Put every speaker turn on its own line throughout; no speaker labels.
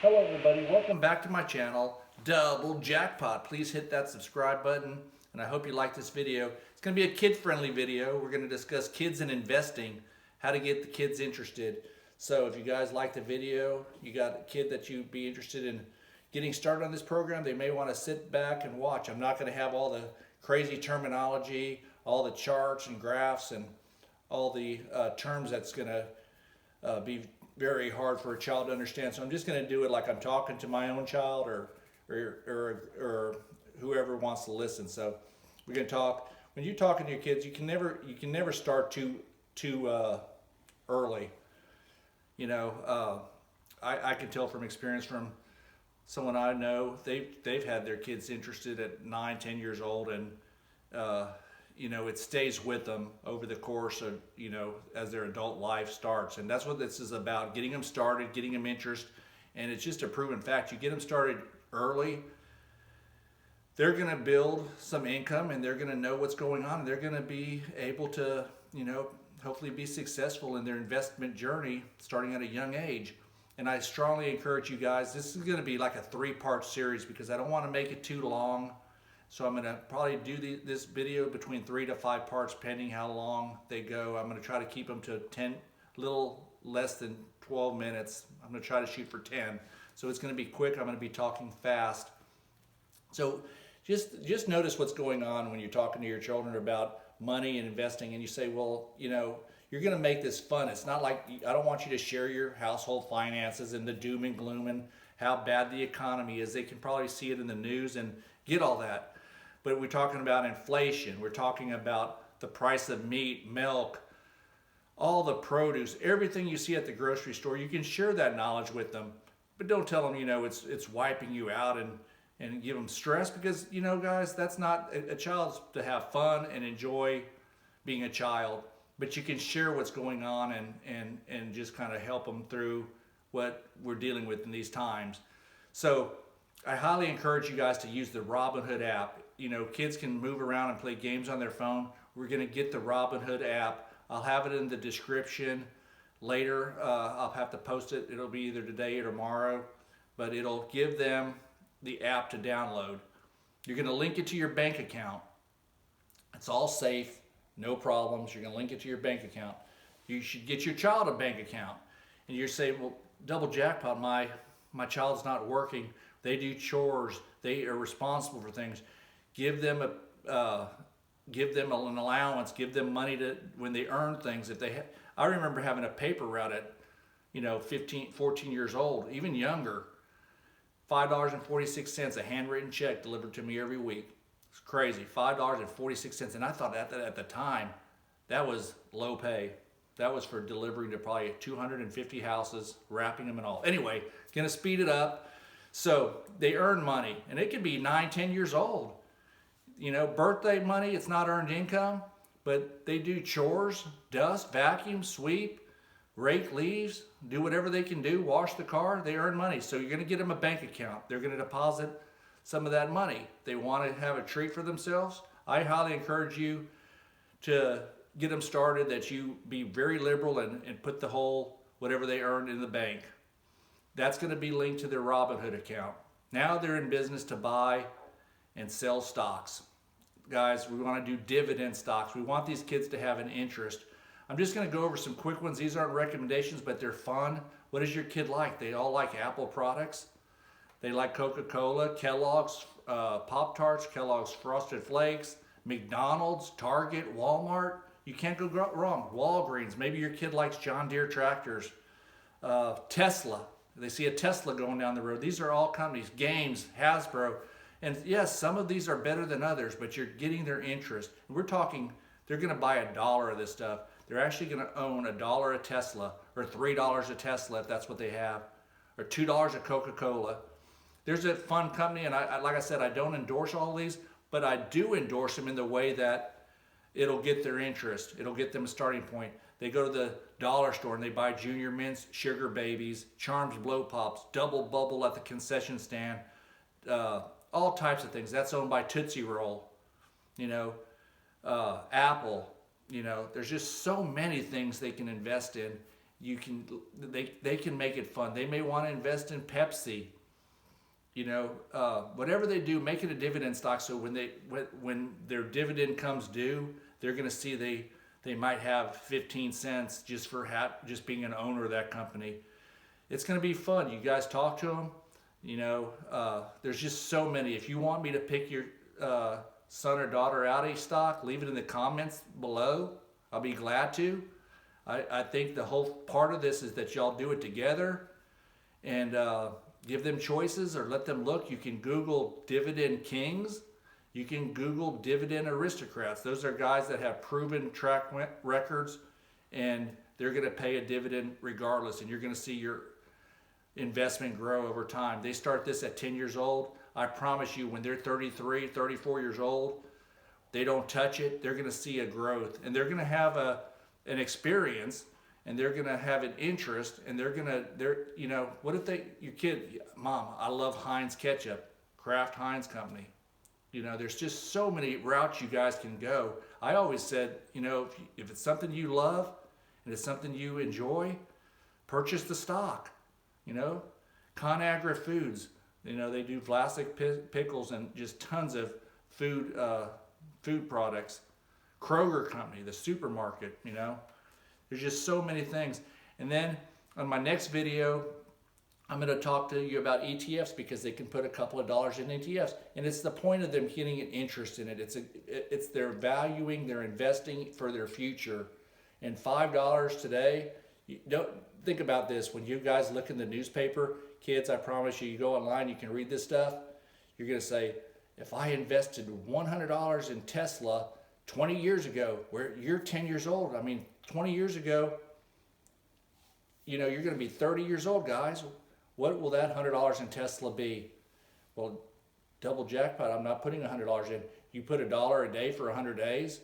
Hello everybody, welcome back to my channel, Double Jackpot. Please hit that subscribe button and I hope you like this video. It's going to be a kid-friendly video. We're going to discuss kids and investing, how to get the kids interested. So if you guys like the video, you got a kid that you'd be interested in getting started on this program, they may want to sit back and watch. I'm not going to have all the crazy terminology, all the charts and graphs and all the terms that's going to be very hard for a child to understand. So I'm just going to do it like I'm talking to my own child or whoever wants to listen. So we're going to talk. When you're talking to your kids, you can never start too early. I can tell from experience from someone I know. They've had their kids interested at 9, 10 years old, and uh, it stays with them over the course of, as their adult life starts. And that's what this is about, getting them started, getting them interest. And it's just a proven fact. You get them started early, they're going to build some income and they're going to know what's going on. And they're going to be able to, hopefully be successful in their investment journey starting at a young age. And I strongly encourage you guys, this is going to be like a 3-part series because I don't want to make it too long. So I'm going to probably do this video between 3 to 5 parts, pending how long they go. I'm going to try to keep them to 10, little less than 12 minutes. I'm going to try to shoot for 10. So it's going to be quick. I'm going to be talking fast. So just notice what's going on when you're talking to your children about money and investing, and you say, well, you're going to make this fun. It's not like, I don't want you to share your household finances and the doom and gloom and how bad the economy is. They can probably see it in the news and get all that. But we're talking about inflation. We're talking about the price of meat, milk, all the produce, everything you see at the grocery store. You can share that knowledge with them, but don't tell them, it's wiping you out and give them stress, because, guys, that's not a child's to have fun and enjoy being a child. But you can share what's going on and just kind of help them through what we're dealing with in these times. So I highly encourage you guys to use the Robinhood app. Kids can move around and play games on their phone. We're going to get the Robinhood app. I'll have it in the description later. I'll have to post it. It'll be either today or tomorrow, but it'll give them the app to download. You're going to link it to your bank account. It's all safe, no problems. You're going to link it to your bank account. You should get your child a bank account. And you're saying, well, Double Jackpot, my child's not working. They do chores. They are responsible for things. Give them an allowance. Give them money to when they earn things. I remember having a paper route at 15, 14 years old, even younger. $5.46, a handwritten check delivered to me every week. It's crazy. $5.46, and I thought at the time that was low pay. That was for delivering to probably 250 houses, wrapping them and all. Anyway, gonna speed it up. So they earn money, and it could be 9, 10 years old. Birthday money, it's not earned income, but they do chores, dust, vacuum, sweep, rake leaves, do whatever they can do, wash the car, they earn money. So you're going to get them a bank account. They're going to deposit some of that money. They want to have a treat for themselves. I highly encourage you to get them started, that you be very liberal and put the whole, whatever they earned, in the bank. That's going to be linked to their Robinhood account. Now they're in business to buy and sell stocks. Guys, we want to do dividend stocks. We want these kids to have an interest. I'm just going to go over some quick ones. These aren't recommendations, but they're fun. What does your kid like? They all like Apple products. They like Coca-Cola, Kellogg's Pop-Tarts, Kellogg's Frosted Flakes, McDonald's, Target, Walmart. You can't go wrong. Walgreens. Maybe your kid likes John Deere tractors. Tesla. They see a Tesla going down the road. These are all companies. Games, Hasbro. And yes, some of these are better than others, but you're getting their interest. We're talking, they're going to buy $1 of this stuff. They're actually going to own $1 a Tesla, or $3 a Tesla if that's what they have, or $2 a Coca-Cola. There's a fun company, and like I said, I don't endorse all these, but I do endorse them in the way that it'll get their interest. It'll get them a starting point. They go to the dollar store and they buy Junior Mints, Sugar Babies, Charms Blow Pops, Double Bubble at the concession stand, all types of things. That's owned by Tootsie Roll, Apple. There's just so many things they can invest in, they can make it fun. They may want to invest in Pepsi. Whatever they do, make it a dividend stock. So when their dividend comes due, they're going to see they might have 15 cents just for just being an owner of that company. It's going to be fun. You guys talk to them. There's just so many. If you want me to pick your son or daughter out a stock, leave it in the comments below. I'll be glad to. I think the whole part of this is that y'all do it together and give them choices or let them look. You can Google Dividend Kings. You can Google Dividend Aristocrats. Those are guys that have proven track records, and they're going to pay a dividend regardless, and you're going to see your investment grow over time. They start this at 10 years old. I promise you, when they're 33, 34 years old, they don't touch it. They're going to see a growth, and they're going to have an experience, and they're going to have an interest, and what if your kid, Mom, I love Heinz ketchup, Kraft Heinz Company. There's just so many routes you guys can go. I always said, if it's something you love and it's something you enjoy, purchase the stock. ConAgra Foods, they do Vlasic pickles and just tons of food products. Kroger Company, the supermarket, there's just so many things. And then on my next video, I'm going to talk to you about ETFs because they can put a couple of dollars in ETFs, and it's the point of them getting an interest in it. It's they're valuing, they're investing for their future. And $5 today, you don't think about this. When you guys look in the newspaper, kids, I promise you, you go online, you can read this stuff. You're going to say, if I invested $100 in Tesla 20 years ago, where you're 10 years old, 20 years ago, you're going to be 30 years old, guys. What will that $100 in Tesla be? Well, double jackpot. I'm not putting $100 in. You put $1 a day for 100 days,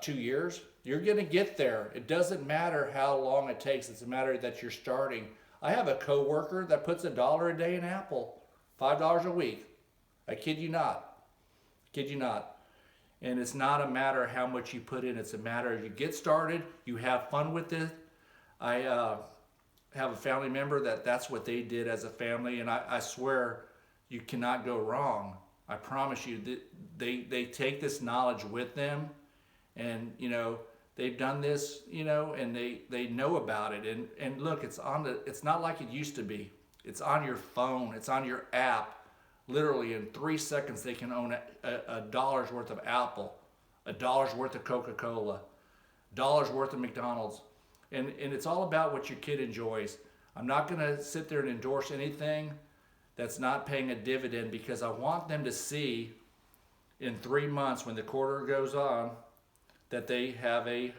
2 years. You're going to get there. It doesn't matter how long it takes. It's a matter that you're starting. I have a coworker that puts $1 a day in Apple, $5 a week. I kid you not. And it's not a matter how much you put in. It's a matter of you get started, you have fun with it. I have a family member that's what they did as a family, and I swear you cannot go wrong. I promise you that they take this knowledge with them, and they've done this, and they know about it. And look, it's not like it used to be. It's on your phone, it's on your app. Literally in 3 seconds they can own a dollar's worth of Apple, a dollar's worth of Coca-Cola, $1 worth of McDonald's. And it's all about what your kid enjoys. I'm not going to sit there and endorse anything that's not paying a dividend, because I want them to see in 3 months when the quarter goes on that they have a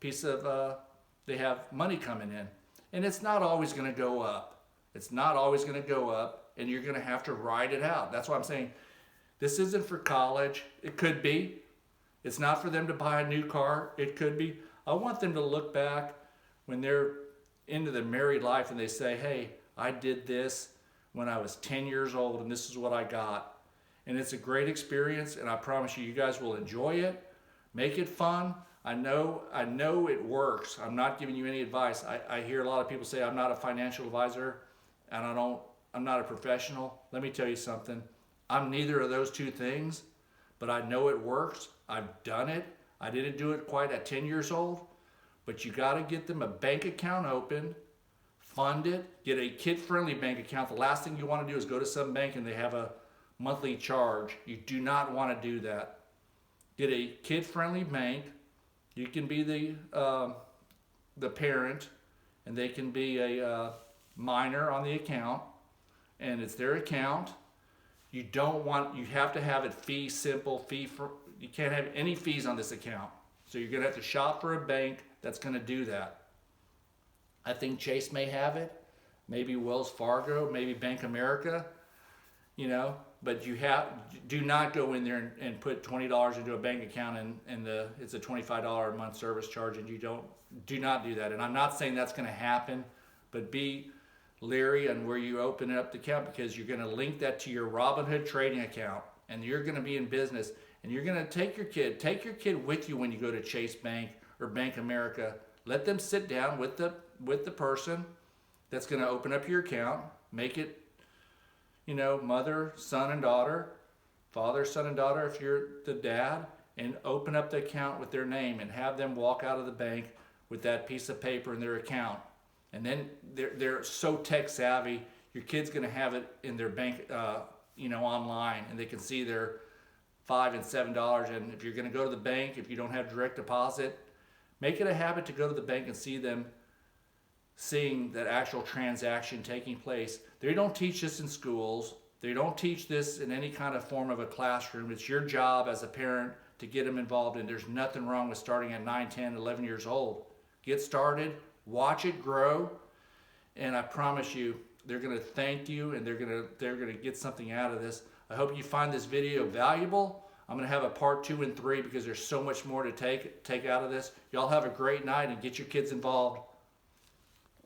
piece of, they have money coming in. And it's not always going to go up. It's not always going to go up, and you're going to have to ride it out. That's why I'm saying this isn't for college. It could be. It's not for them to buy a new car. It could be. I want them to look back when they're into their married life and they say, hey, I did this when I was 10 years old and this is what I got. And it's a great experience, and I promise you, you guys will enjoy it. Make it fun. I know it works. I'm not giving you any advice. I hear a lot of people say I'm not a financial advisor and I'm not a professional. Let me tell you something. I'm neither of those two things, but I know it works. I've done it. I didn't do it quite at 10 years old, but you got to get them a bank account open, fund it, get a kid-friendly bank account. The last thing you want to do is go to some bank and they have a monthly charge. You do not want to do that. Get a kid-friendly bank. You can be the parent, and they can be a minor on the account, and it's their account. You have to have it fee simple, you can't have any fees on this account. So you're going to have to shop for a bank that's going to do that. I think Chase may have it, maybe Wells Fargo, maybe Bank America, but do not go in there and put $20 into a bank account and it's a $25 a month service charge, and do not do that. And I'm not saying that's going to happen, but be leery on where you open up the account, because you're going to link that to your Robinhood trading account, and you're going to be in business, and you're going to take your kid with you when you go to Chase Bank or Bank America. let them sit down with the person that's going to open up your account. Make it, mother, son, and daughter, father, son, and daughter if you're the dad, and open up the account with their name and have them walk out of the bank with that piece of paper in their account. And then they're so tech savvy, your kid's going to have it in their bank, online, and they can see their $5 and $7. And if you're going to go to the bank, if you don't have direct deposit, make it a habit to go to the bank and seeing that actual transaction taking place. They don't teach this in schools. They don't teach this in any kind of form of a classroom. It's your job as a parent to get them involved, and there's nothing wrong with starting at 9, 10, 11 years old. Get started, watch it grow, and I promise you, they're going to thank you, and they're going to get something out of this. I hope you find this video valuable. I'm going to have a part 2 and 3 because there's so much more to take out of this. Y'all have a great night and get your kids involved.